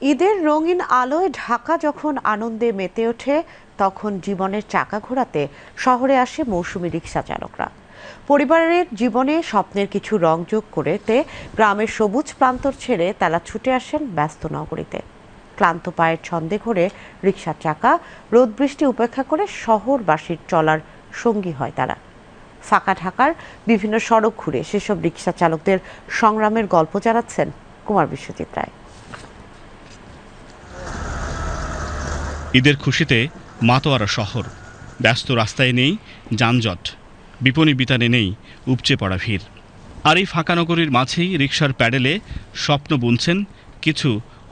ঈদের রঙিন আলোয় ঢাকা যখন আনন্দে মেতে ওঠে, তখন জীবনের চাকা ঘোরাতে শহরে আসে মৌসুমী রিকশা চালকরা। পরিবারের জীবনে স্বপ্নের কিছু রং যোগ করতে গ্রামের সবুজ প্রান্তর ছেড়ে তারা ছুটে আসেন ব্যস্ত নগরীতে। ক্লান্ত পায়ের ছন্দে ঘোরে রিকশার চাকা, রোদ বৃষ্টি উপেক্ষা করে শহরবাসীর চলার সঙ্গী হয় তারা। ফাঁকা ঢাকার বিভিন্ন সড়ক ঘুরে সেসব রিকশা চালকদের সংগ্রামের গল্প জানাচ্ছেন কুমার বিশ্বজিৎ রায়। ঈদের খুশিতে মাতোয়ারা শহর, ব্যস্ত রাস্তায় নেই যানজট, বিপণী বিতানে নেই উপচে পড়া ভিড়। আর এই ফাঁকা নগরীর মাঝেই রিকশার প্যাডেলে স্বপ্ন বুনছেন কিছু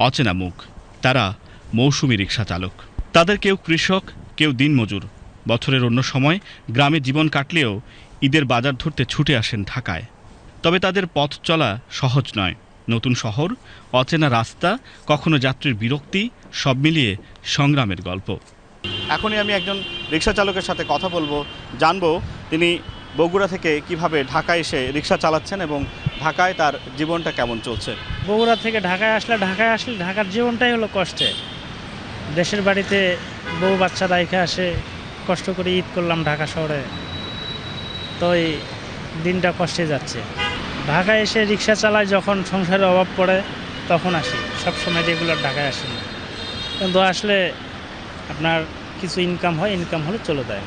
অচেনা মুখ। তারা মৌসুমী রিকশা চালক। তাদের কেউ কৃষক, কেউ দিনমজুর। বছরের অন্য সময় গ্রামে জীবন কাটলেও ঈদের বাজার ধরতে ছুটে আসেন ঢাকায়। তবে তাদের পথ চলা সহজ নয়। নতুন শহর, অচেনা রাস্তা, কখনো যাত্রীর বিরক্তি, সব মিলিয়ে সংগ্রামের গল্প। এখনই আমি একজন রিকশা চালকের সাথে কথা বলবো, জানবো তিনি বগুড়া থেকে কিভাবে ঢাকায় এসে রিকশা চালাচ্ছেন এবং ঢাকায় তার জীবনটা কেমন চলছে। বগুড়া থেকে ঢাকায় আসলে ঢাকার জীবনটাই হলো কষ্টে। দেশের বাড়িতে বউ বাচ্চা রাইখা আসে, কষ্ট করে ঈদ করলাম ঢাকা শহরে, তো এই দিনটা কষ্টে যাচ্ছে। ঢাকায় এসে রিক্সা চালায় যখন সংসারের অভাব পড়ে তখন আসি, সবসময় রেগুলার ঢাকায় আসি না, কিন্তু আসলে আপনার কিছু ইনকাম হয়, ইনকাম হলে চলে যায়।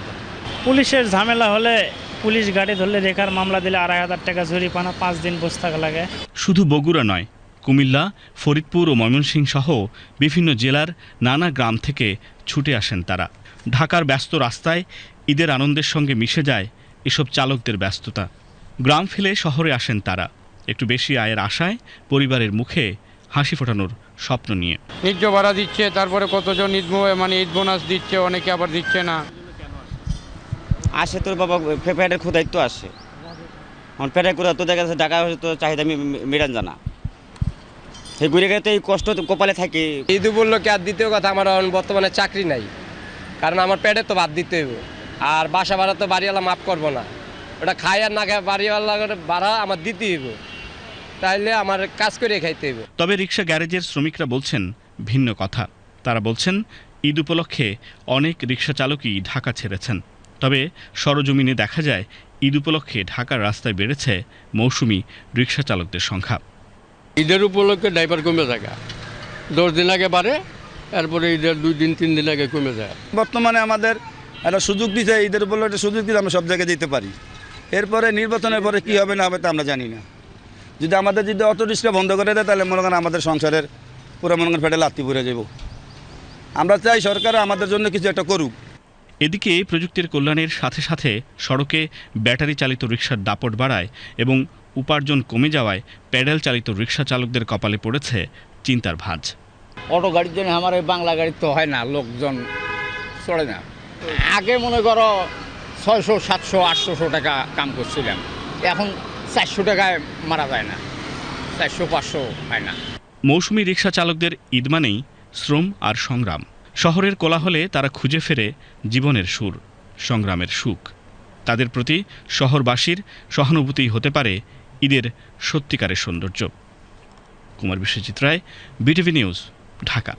পুলিশের ঝামেলা হলে পুলিশ গাড়ি ধরলে রেখার মামলা দিলে ২৫০০ টাকা জরিমানা, ৫ দিন বসে থাকা লাগে। শুধু বগুড়া নয়, কুমিল্লা, ফরিদপুর ও ময়মনসিংহ সহ বিভিন্ন জেলার নানা গ্রাম থেকে ছুটে আসেন তারা। ঢাকার ব্যস্ত রাস্তায় ঈদের আনন্দের সঙ্গে মিশে যায় এসব চালকদের ব্যস্ততা। গ্রাম ফেলে শহরে আসেন তারা একটু বেশি আয়ের আশায়, পরিবারের মুখে হাসি ফোটানোর স্বপ্ন নিয়ে। ন্যায্য ভাড়া দিচ্ছে, তারপরে কতজন ঈদ বোনাস দিচ্ছে, অনেকে আবার দিচ্ছে না। আসে তোর বাবা পেটের ক্ষুদায় তো আসে, আমার পেটের ক্ষুদা তো দেখা যাচ্ছে ঢাকা তো চাহিদা মেটান জানা, সেই ঘুরে গেলে তো এই কষ্ট কপালে থাকে। ঈদ উপলক্ষে আর দ্বিতীয় কথা, আমার বর্তমানে চাকরি নাই, কারণ আমার পেটে তো ভাত দিতে হইব, আর বাসা ভাড়া তো বাড়িওয়ালা মাফ করবো না, ওটা খাই আর না খায় বাড়িওয়ালা ভাড়া আমার দিতে হইব, তাইলে আমার কাজ করে খাইতে হইব। তবে রিকশা গ্যারেজের শ্রমিকরা বলছেন ভিন্ন কথা। তারা বলছেন ঈদ উপলক্ষে অনেক রিকশা চালকই ঢাকা ছেড়েছেন। তবে সরজমিনে দেখা যায় ঈদ উপলক্ষে ঢাকার রাস্তায় বেড়েছে মৌসুমী রিকশা চালকদের সংখ্যা। ঈদের উপলক্ষে ড্রাইভার কমে যায়, 10 দিন আগে বাড়ে, এরপরে ঈদের 2 দিন 3 দিন আগে কমে যায়। বর্তমানে আমাদের একটা সুযোগ দিচ্ছে, ঈদের উপলক্ষে সুযোগ দিলে আমরা সব জায়গায় যেতে পারি। এরপরে নির্বাচনের পরে কী হবে না হবে তা আমরা জানি না। যদি অটো রিক্সা বন্ধ করে দেয়, তাহলে মনে করেন আমাদের সংসারের পুরো মনে করেন পেটে লাত্তি পড়ে যাব। আমরা চাই সরকার আমাদের জন্য কিছু একটা করুক। এদিকে প্রযুক্তির কল্যাণের সাথে সাথে সড়কে ব্যাটারি চালিত রিকশার দাপট বাড়ায় এবং উপার্জন কমে যাওয়ায় প্যাডেল চালিত রিকশা চালকদের কপালে পড়েছে চিন্তার ভাঁজ। অটো গাড়ির জন্য আমার এই বাংলা গাড়ি তো হয় না, লোকজন চড়ে না। আগে মনে করো 600, 700, 800 টাকা কাম করছিলাম, এখন 400 টাকায় মারা যায় না, 400, 500 হয় না। মৌসুমী রিকশা চালকদের ঈদ মানেই শ্রম আর সংগ্রাম। শহরের কোলাহলে তারা খুঁজে ফেরে জীবনের সুর, সংগ্রামের সুখ। তাদের প্রতি শহরবাসীর সহানুভূতি হতে পারে ঈদের সত্যিকারের সৌন্দর্য। কুমার বিশ্বজিৎ রায়, বিটিভি নিউজ, ঢাকা।